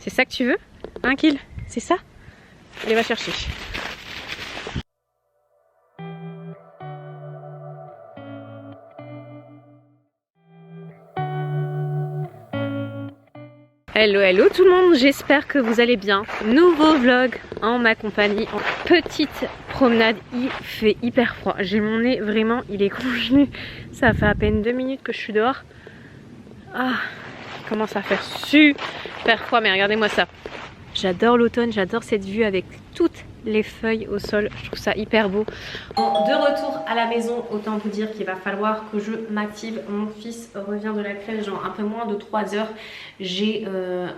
C'est ça que tu veux? Un kill? C'est ça? Allez, va chercher. Hello hello tout le monde, j'espère que vous allez bien. Nouveau vlog en ma compagnie, en petite promenade. Il fait hyper froid, j'ai mon nez vraiment, il est congelé. Ça fait à peine 2 minutes que je suis dehors. Ah, il commence à faire super froid, mais regardez-moi ça. J'adore l'automne, j'adore cette vue avec toutes les feuilles au sol, je trouve ça hyper beau. Bon, de retour à la maison, autant vous dire qu'il va falloir que je m'active. Mon fils revient de la crèche dans un peu moins de 3 heures. J'ai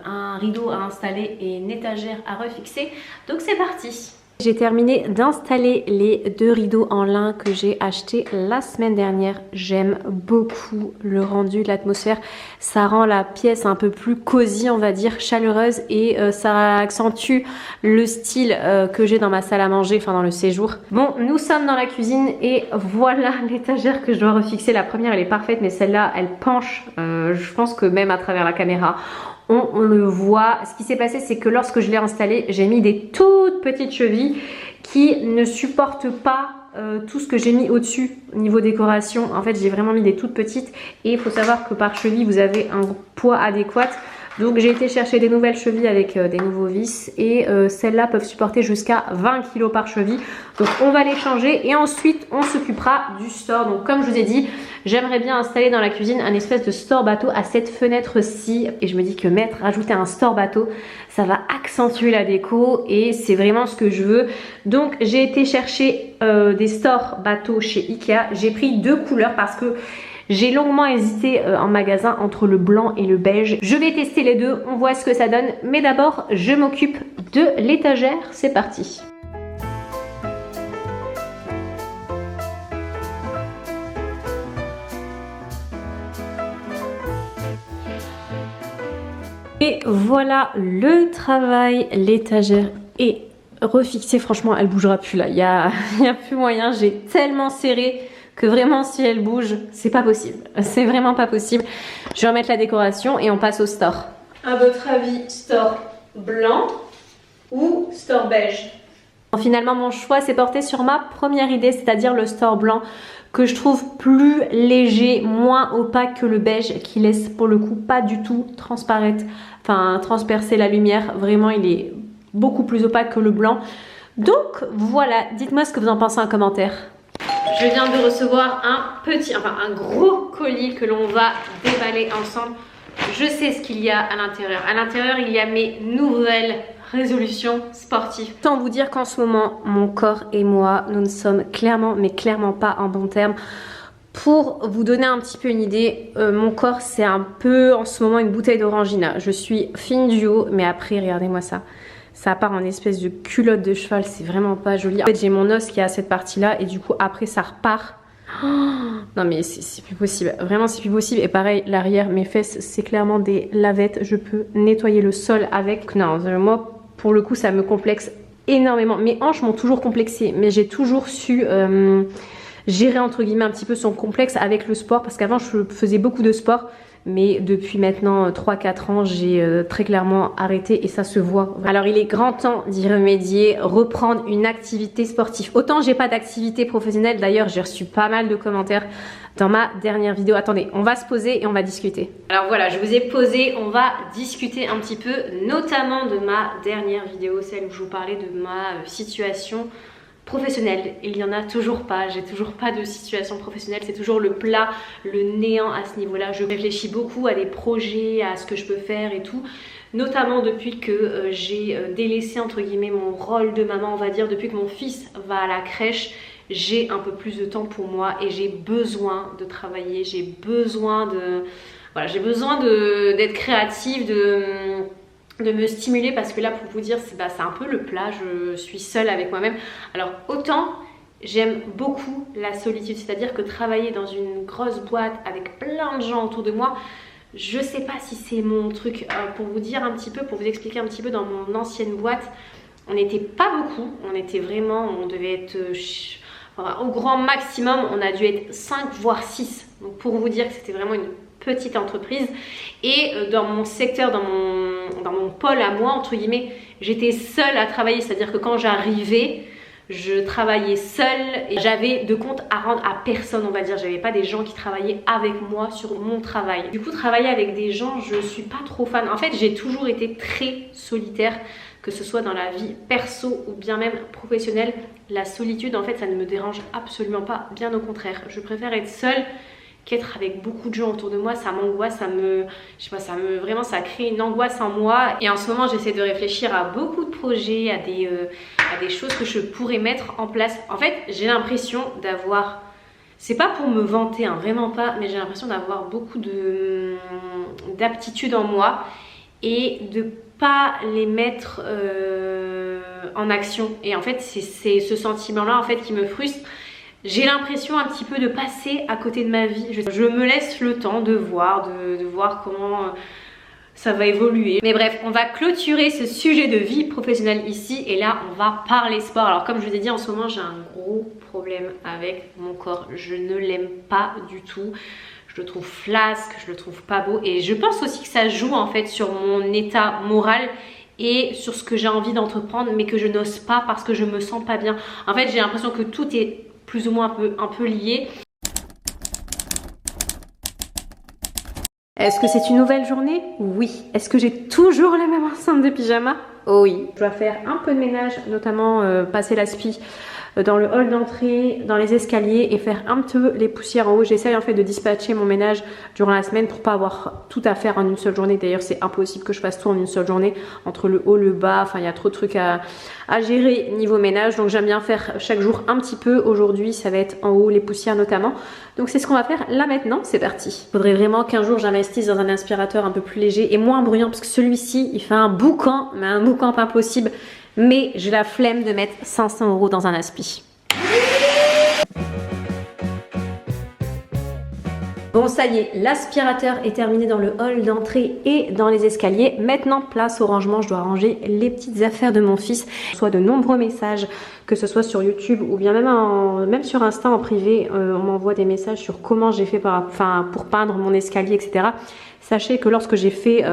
un rideau à installer et une étagère à refixer, donc c'est parti. J'ai terminé d'installer les 2 rideaux en lin que j'ai achetés la semaine dernière. J'aime beaucoup le rendu de l'atmosphère. Ça rend la pièce un peu plus cosy, on va dire, chaleureuse, et ça accentue le style que j'ai dans ma salle à manger, enfin dans le séjour. Bon, nous sommes dans la cuisine et voilà l'étagère que je dois refixer. La première elle est parfaite, mais celle-là elle penche. Je pense que même à travers la caméra on le voit. Ce qui s'est passé, c'est que lorsque je l'ai installé, j'ai mis des toutes petites chevilles qui ne supportent pas tout ce que j'ai mis au-dessus au niveau décoration. En fait, j'ai vraiment mis des toutes petites, et il faut savoir que par cheville, vous avez un poids adéquat. Donc j'ai été chercher des nouvelles chevilles avec des nouveaux vis, et celles-là peuvent supporter jusqu'à 20 kg par cheville. Donc on va les changer et ensuite on s'occupera du store. Donc comme je vous ai dit, j'aimerais bien installer dans la cuisine un espèce de store bateau à cette fenêtre-ci, et je me dis que rajouter un store bateau, ça va accentuer la déco et c'est vraiment ce que je veux. Donc j'ai été chercher des stores bateaux chez Ikea. J'ai pris 2 couleurs parce que j'ai longuement hésité en magasin entre le blanc et le beige. Je vais tester les deux, on voit ce que ça donne. Mais d'abord, je m'occupe de l'étagère. C'est parti. Et voilà le travail. L'étagère est refixée. Franchement, elle bougera plus là. Il y a plus moyen. J'ai tellement serré que vraiment si elle bouge, c'est pas possible. C'est vraiment pas possible. Je vais remettre la décoration et on passe au store. À votre avis, store blanc ou store beige? Finalement, mon choix s'est porté sur ma première idée, c'est-à-dire le store blanc, que je trouve plus léger, moins opaque que le beige, qui laisse pour le coup pas du tout transpercer la lumière. Vraiment, il est beaucoup plus opaque que le blanc. Donc voilà, dites-moi ce que vous en pensez en commentaire. Je viens de recevoir un gros colis que l'on va déballer ensemble. Je sais ce qu'il y a à l'intérieur. À l'intérieur, il y a mes nouvelles résolutions sportives. Autant vous dire qu'en ce moment, mon corps et moi, nous ne sommes clairement, mais clairement pas en bons termes. Pour vous donner un petit peu une idée, mon corps, c'est un peu en ce moment une bouteille d'orangina. Je suis fine du haut, mais après, regardez-moi ça. Ça part en espèce de culotte de cheval, c'est vraiment pas joli. En fait, j'ai mon os qui est à cette partie-là et du coup, après, ça repart. Oh, non mais c'est plus possible, vraiment c'est plus possible. Et pareil, l'arrière, mes fesses, c'est clairement des lavettes. Je peux nettoyer le sol avec. Non, moi, pour le coup, ça me complexe énormément. Mes hanches m'ont toujours complexé, mais j'ai toujours su gérer entre guillemets un petit peu son complexe avec le sport. Parce qu'avant, je faisais beaucoup de sport. Mais depuis maintenant 3-4 ans, j'ai très clairement arrêté et ça se voit. Alors il est grand temps d'y remédier, reprendre une activité sportive. Autant j'ai pas d'activité professionnelle, d'ailleurs j'ai reçu pas mal de commentaires dans ma dernière vidéo. Attendez, on va se poser et on va discuter. Alors voilà, je vous ai posé, on va discuter un petit peu, notamment de ma dernière vidéo, celle où je vous parlais de ma situation professionnelle. Il n'y en a toujours pas, j'ai toujours pas de situation professionnelle, c'est toujours le plat, le néant à ce niveau-là. Je réfléchis beaucoup à des projets, à ce que je peux faire et tout, notamment depuis que j'ai délaissé entre guillemets mon rôle de maman, on va dire, depuis que mon fils va à la crèche. J'ai un peu plus de temps pour moi et j'ai besoin de travailler, j'ai besoin d'être créative, de me stimuler, parce que là, pour vous dire, c'est un peu le plat, je suis seule avec moi-même. Alors autant j'aime beaucoup la solitude, c'est-à-dire que travailler dans une grosse boîte avec plein de gens autour de moi, je sais pas si c'est mon truc. Pour vous dire un petit peu, pour vous expliquer un petit peu, dans mon ancienne boîte, on n'était pas beaucoup, on devait être au grand maximum, on a dû être 5 voire 6. Donc pour vous dire que c'était vraiment une petite entreprise. Et dans mon secteur, dans mon pôle à moi, entre guillemets, j'étais seule à travailler. C'est-à-dire que quand j'arrivais, je travaillais seule et j'avais de compte à rendre à personne, on va dire. J'avais pas des gens qui travaillaient avec moi sur mon travail. Du coup, travailler avec des gens, je suis pas trop fan. En fait, j'ai toujours été très solitaire, que ce soit dans la vie perso ou bien même professionnelle. La solitude, en fait, ça ne me dérange absolument pas, bien au contraire. Je préfère être seule qu'être avec beaucoup de gens autour de moi. Ça m'angoisse, je sais pas, vraiment ça crée une angoisse en moi. Et en ce moment, j'essaie de réfléchir à beaucoup de projets, à des choses que je pourrais mettre en place. En fait, j'ai l'impression d'avoir, c'est pas pour me vanter, hein, vraiment pas, mais j'ai l'impression d'avoir beaucoup d'aptitudes en moi et de pas les mettre en action. Et en fait, c'est ce sentiment-là en fait qui me frustre. J'ai l'impression un petit peu de passer à côté de ma vie. Je me laisse le temps de voir comment ça va évoluer. Mais bref, on va clôturer ce sujet de vie professionnelle ici. Et là, on va parler sport. Alors comme je vous ai dit, en ce moment, j'ai un gros problème avec mon corps. Je ne l'aime pas du tout. Je le trouve flasque, je le trouve pas beau. Et je pense aussi que ça joue en fait sur mon état moral et sur ce que j'ai envie d'entreprendre, mais que je n'ose pas parce que je me sens pas bien. En fait, j'ai l'impression que tout est plus ou moins un peu lié. Est-ce que c'est une nouvelle journée? Oui. Est-ce que j'ai toujours les mêmes enceintes de pyjama? Oh oui. Je dois faire un peu de ménage, notamment passer l'aspi dans le hall d'entrée, dans les escaliers et faire un peu les poussières en haut. J'essaye en fait de dispatcher mon ménage durant la semaine pour pas avoir tout à faire en une seule journée. D'ailleurs, c'est impossible que je fasse tout en une seule journée, entre le haut, le bas, enfin il y a trop de trucs à gérer niveau ménage. Donc j'aime bien faire chaque jour un petit peu. Aujourd'hui, ça va être en haut, les poussières notamment. Donc c'est ce qu'on va faire là maintenant, c'est parti. Il faudrait vraiment qu'un jour j'investisse dans un aspirateur un peu plus léger et moins bruyant parce que celui-ci, il fait un boucan, mais un boucan pas possible. Mais j'ai la flemme de mettre 500 € dans un aspi. Bon, ça y est, l'aspirateur est terminé dans le hall d'entrée et dans les escaliers. Maintenant, place au rangement, je dois ranger les petites affaires de mon fils. Soit de nombreux messages, que ce soit sur YouTube ou bien même sur Insta en privé, on m'envoie des messages sur comment j'ai fait pour peindre mon escalier, etc. Sachez que lorsque j'ai fait,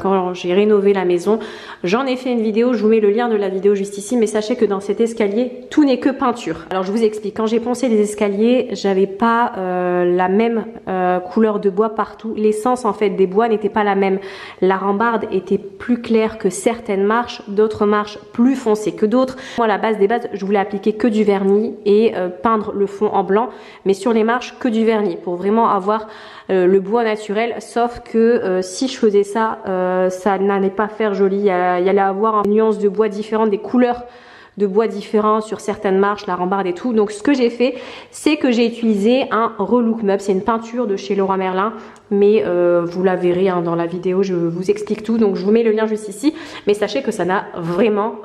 quand j'ai rénové la maison, j'en ai fait une vidéo, je vous mets le lien de la vidéo juste ici, mais sachez que dans cet escalier, tout n'est que peinture. Alors je vous explique, quand j'ai poncé les escaliers, j'avais pas la même couleur de bois partout. L'essence en fait des bois n'était pas la même. La rambarde était plus claire que certaines marches, d'autres marches plus foncées que d'autres. Moi, à la base des bases, je voulais appliquer que du vernis et peindre le fond en blanc, mais sur les marches, que du vernis, pour vraiment avoir le bois naturel, sauf que si je faisais ça, ça n'allait pas faire joli. Il y allait avoir une nuance de bois différente, des couleurs de bois différents sur certaines marches, la rambarde et tout. Donc ce que j'ai fait, c'est que j'ai utilisé un relook meuble. C'est une peinture de chez Leroy Merlin, mais vous la verrez hein, dans la vidéo, je vous explique tout. Donc je vous mets le lien juste ici. Mais sachez que ça n'a vraiment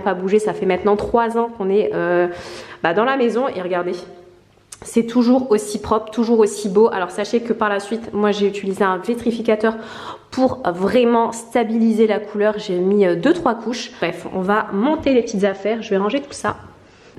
pas bougé. Ça fait maintenant 3 ans qu'on est dans la maison et regardez. C'est toujours aussi propre, toujours aussi beau. Alors sachez que par la suite, moi j'ai utilisé un vitrificateur pour vraiment stabiliser la couleur. J'ai mis 2-3 couches. Bref, on va monter les petites affaires. Je vais ranger tout ça.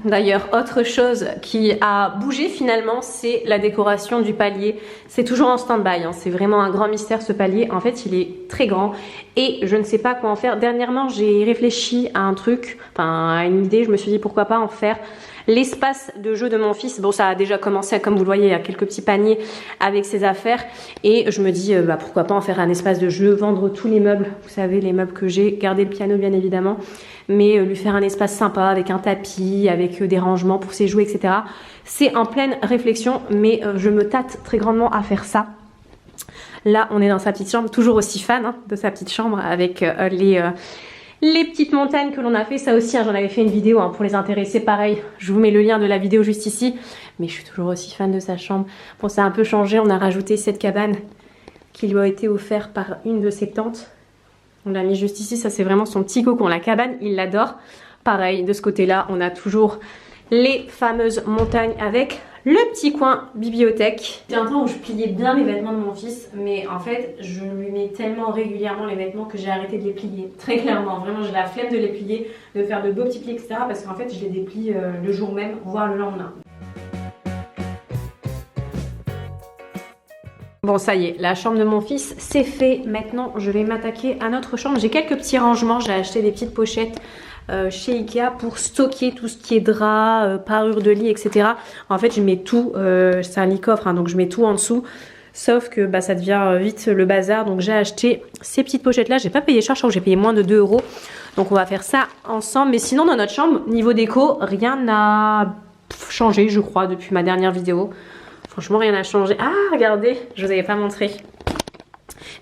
D'ailleurs, autre chose qui a bougé finalement, c'est la décoration du palier. C'est toujours en stand-by, hein. C'est vraiment un grand mystère ce palier. En fait, il est très grand et je ne sais pas quoi en faire. Dernièrement, j'ai réfléchi à un truc, à une idée. Je me suis dit pourquoi pas en faire l'espace de jeu de mon fils. Bon, ça a déjà commencé, comme vous le voyez, il y a quelques petits paniers avec ses affaires. Et je me dis, pourquoi pas en faire un espace de jeu, vendre tous les meubles. Vous savez, les meubles que j'ai, garder le piano bien évidemment. Mais lui faire un espace sympa avec un tapis, avec des rangements pour ses jouets, etc. C'est en pleine réflexion, mais je me tâte très grandement à faire ça. Là, on est dans sa petite chambre, toujours aussi fan hein, de sa petite chambre avec les petites montagnes que l'on a fait. Ça aussi, hein, j'en avais fait une vidéo hein, pour les intéressés, pareil. Je vous mets le lien de la vidéo juste ici. Mais je suis toujours aussi fan de sa chambre. Bon, ça a un peu changé, on a rajouté cette cabane qui lui a été offerte par une de ses tantes. On l'a mis juste ici, ça c'est vraiment son petit cocon. La cabane, il l'adore. Pareil, de ce côté-là, on a toujours les fameuses montagnes avec le petit coin bibliothèque. Il y a un temps où je pliais bien les vêtements de mon fils, mais en fait, je lui mets tellement régulièrement les vêtements que j'ai arrêté de les plier. Très clairement, vraiment, j'ai la flemme de les plier, de faire de beaux petits plis, etc. Parce qu'en fait, je les déplie le jour même, voire le lendemain. Bon, ça y est, la chambre de mon fils, c'est fait. Maintenant, je vais m'attaquer à notre chambre. J'ai quelques petits rangements. J'ai acheté des petites pochettes chez Ikea pour stocker tout ce qui est drap, parure de lit, etc. En fait, je mets tout. C'est un lit coffre, hein, donc je mets tout en dessous. Sauf que bah, ça devient vite le bazar. Donc, j'ai acheté ces petites pochettes-là. J'ai pas payé cher, je crois que j'ai payé moins de 2 €. Donc, on va faire ça ensemble. Mais sinon, dans notre chambre, niveau déco, rien n'a changé, je crois, depuis ma dernière vidéo. Franchement, rien n'a changé. Ah, regardez, je vous avais pas montré.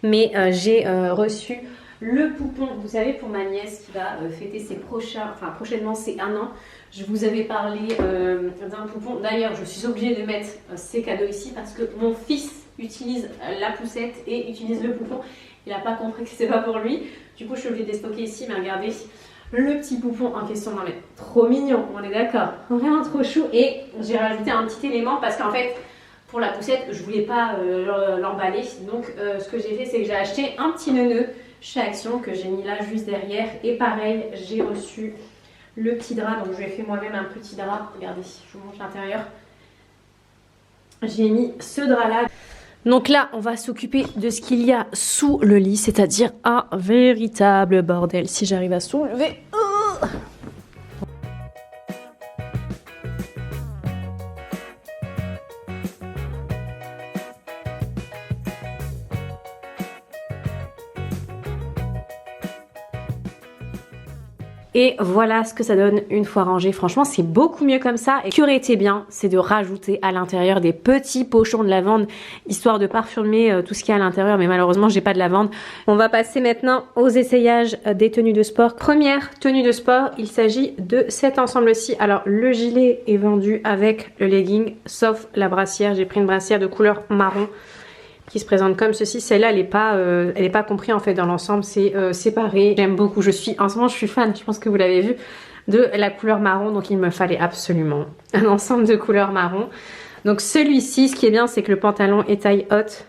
Mais j'ai reçu le poupon, vous savez, pour ma nièce qui va fêter ses prochainement ses 1 an. Je vous avais parlé d'un poupon. D'ailleurs, je suis obligée de mettre ces cadeaux ici parce que mon fils utilise la poussette et utilise le poupon. Il n'a pas compris que c'était pas pour lui. Du coup, je suis obligée de les stocker ici. Mais regardez, le petit poupon en question, non mais trop mignon, on est d'accord. Vraiment trop chou. Et j'ai rajouté un petit élément parce qu'en fait, pour la poussette, je voulais pas l'emballer. Donc, ce que j'ai fait, c'est que j'ai acheté un petit nœud chez Action que j'ai mis là juste derrière. Et pareil, j'ai reçu le petit drap. Donc, je lui ai fait moi-même un petit drap. Regardez, je vous montre l'intérieur. J'ai mis ce drap là. Donc là, on va s'occuper de ce qu'il y a sous le lit, c'est-à-dire un véritable bordel. Si j'arrive à soulever... Et voilà ce que ça donne une fois rangé. Franchement, c'est beaucoup mieux comme ça. Et ce qui aurait été bien, c'est de rajouter à l'intérieur des petits pochons de lavande, histoire de parfumer tout ce qu'il y a à l'intérieur. Mais malheureusement, j'ai pas de lavande. On va passer maintenant aux essayages des tenues de sport. Première tenue de sport, il s'agit de cet ensemble-ci. Alors, le gilet est vendu avec le legging, sauf la brassière. J'ai pris une brassière de couleur marron qui se présente comme ceci. Celle-là, elle est pas comprise en fait dans l'ensemble, c'est séparé. J'aime beaucoup, en ce moment je suis fan, je pense que vous l'avez vu, de la couleur marron, donc il me fallait absolument un ensemble de couleur marron. Donc celui-ci, ce qui est bien, c'est que le pantalon est taille haute,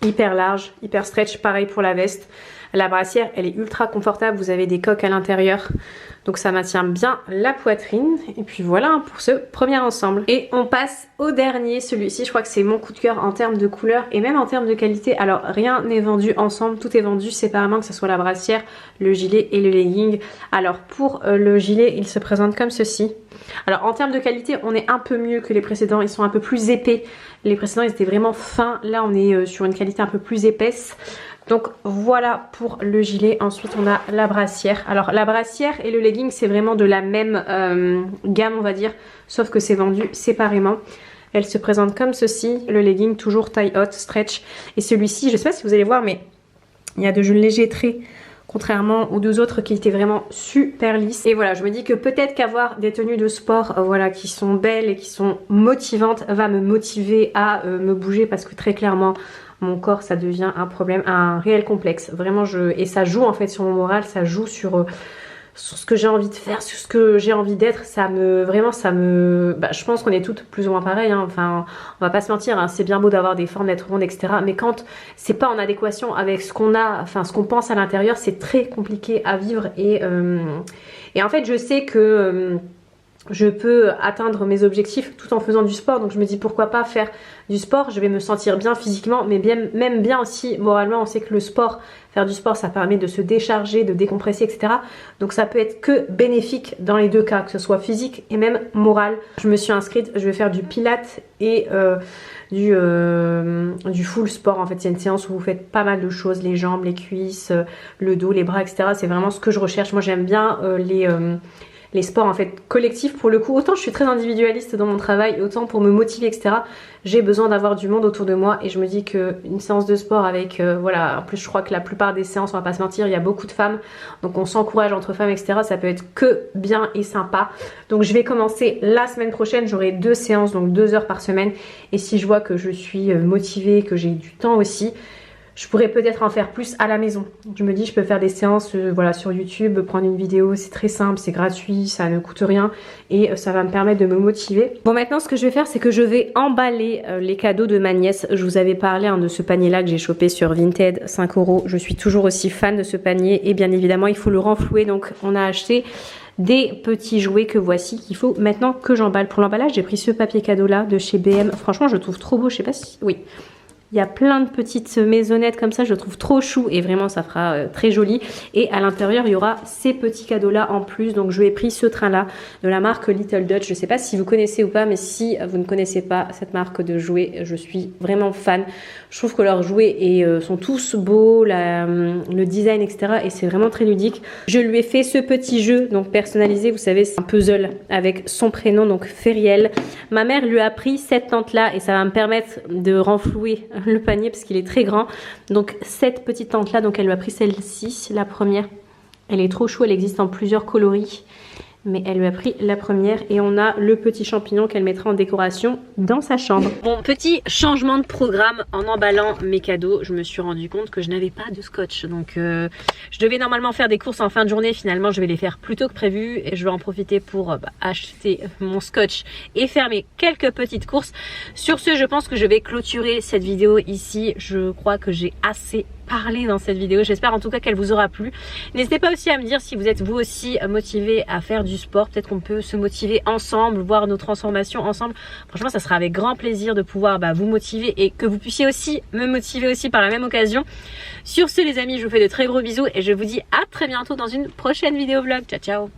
hyper large, hyper stretch, pareil pour la veste. La brassière, elle est ultra confortable, vous avez des coques à l'intérieur, donc ça maintient bien la poitrine. Et puis voilà pour ce premier ensemble. Et on passe au dernier, celui-ci, je crois que c'est mon coup de cœur en termes de couleur et même en termes de qualité. Alors rien n'est vendu ensemble, tout est vendu séparément, que ce soit la brassière, le gilet et le legging. Alors pour le gilet, il se présente comme ceci. Alors en termes de qualité, on est un peu mieux que les précédents, ils sont un peu plus épais. Les précédents, ils étaient vraiment fins, là on est sur une qualité un peu plus épaisse. Donc voilà pour le gilet. Ensuite on a la brassière. Alors la brassière et le legging, c'est vraiment de la même gamme, on va dire, sauf que c'est vendu séparément. Elle se présente comme ceci. Le legging toujours taille haute, stretch. Et celui-ci, je sais pas si vous allez voir, mais il y a de légers traits, contrairement aux deux autres qui étaient vraiment super lisses. Et voilà, je me dis que peut-être qu'avoir des tenues de sport voilà, qui sont belles et qui sont motivantes va me motiver à me bouger, parce que très clairement mon corps, ça devient un problème, un réel complexe. Vraiment, et ça joue en fait sur mon moral, ça joue sur ce que j'ai envie de faire, sur ce que j'ai envie d'être. Je pense qu'on est toutes plus ou moins pareilles, hein. Enfin, on va pas se mentir, hein. C'est bien beau d'avoir des formes, d'être ronde, etc. Mais quand c'est pas en adéquation avec ce qu'on a, enfin ce qu'on pense à l'intérieur, c'est très compliqué à vivre. Et en fait, je sais que je peux atteindre mes objectifs tout en faisant du sport. Donc je me dis pourquoi pas faire du sport. Je vais me sentir bien physiquement, mais même bien aussi moralement. On sait que le sport, faire du sport, ça permet de se décharger, de décompresser, etc. Donc ça peut être que bénéfique dans les deux cas, que ce soit physique et même moral. Je me suis inscrite, je vais faire du pilates et du full sport. En fait, c'est une séance où vous faites pas mal de choses, les jambes, les cuisses, le dos, les bras, etc. C'est vraiment ce que je recherche. Moi j'aime bien les sports en fait collectifs. Pour le coup, autant je suis très individualiste dans mon travail, autant pour me motiver, etc. j'ai besoin d'avoir du monde autour de moi. Et je me dis qu'une séance de sport avec voilà, en plus je crois que la plupart des séances, on va pas se mentir, il y a beaucoup de femmes, donc on s'encourage entre femmes, etc. Ça peut être que bien et sympa. Donc je vais commencer la semaine prochaine, j'aurai 2 séances, donc 2 heures par semaine. Et si je vois que je suis motivée, que j'ai du temps aussi, je pourrais peut-être en faire plus à la maison. Je me dis, je peux faire des séances voilà, sur YouTube, prendre une vidéo, c'est très simple, c'est gratuit, ça ne coûte rien et ça va me permettre de me motiver. Bon, maintenant ce que je vais faire, c'est que je vais emballer les cadeaux de ma nièce. Je vous avais parlé hein, de ce panier-là que j'ai chopé sur Vinted, 5 €. Je suis toujours aussi fan de ce panier et bien évidemment, il faut le renflouer. Donc on a acheté des petits jouets que voici, qu'il faut maintenant que j'emballe. Pour l'emballage, j'ai pris ce papier cadeau-là de chez BM. Franchement, je le trouve trop beau, je sais pas si... Oui. Il y a plein de petites maisonnettes comme ça, je le trouve trop chou et vraiment ça fera très joli. Et à l'intérieur, il y aura ces petits cadeaux-là en plus. Donc je lui ai pris ce train-là de la marque Little Dutch. Je ne sais pas si vous connaissez ou pas, mais si vous ne connaissez pas cette marque de jouets, je suis vraiment fan. Je trouve que leurs jouets sont tous beaux, le design, etc. Et c'est vraiment très ludique. Je lui ai fait ce petit jeu, donc personnalisé, vous savez, c'est un puzzle avec son prénom, donc Feriel. Ma mère lui a pris cette tente-là et ça va me permettre de renflouer le panier parce qu'il est très grand. Donc cette petite tente là, donc elle lui a pris celle-ci, la première. Elle est trop chou, elle existe en plusieurs coloris, mais elle lui a pris la première et on a le petit champignon qu'elle mettra en décoration dans sa chambre. Bon, petit changement de programme en emballant mes cadeaux, je me suis rendu compte que je n'avais pas de scotch, donc je devais normalement faire des courses en fin de journée. Finalement je vais les faire plus tôt que prévu et je vais en profiter pour acheter mon scotch et faire mes quelques petites courses. Sur ce, je pense que je vais clôturer cette vidéo ici. Je crois que j'ai assez parler dans cette vidéo. J'espère en tout cas qu'elle vous aura plu. N'hésitez pas aussi à me dire si vous êtes vous aussi motivé à faire du sport. Peut-être qu'on peut se motiver ensemble, voir nos transformations ensemble. Franchement, ça sera avec grand plaisir de pouvoir vous motiver et que vous puissiez aussi me motiver aussi par la même occasion. Sur ce les amis, je vous fais de très gros bisous et je vous dis à très bientôt dans une prochaine vidéo vlog. Ciao ciao.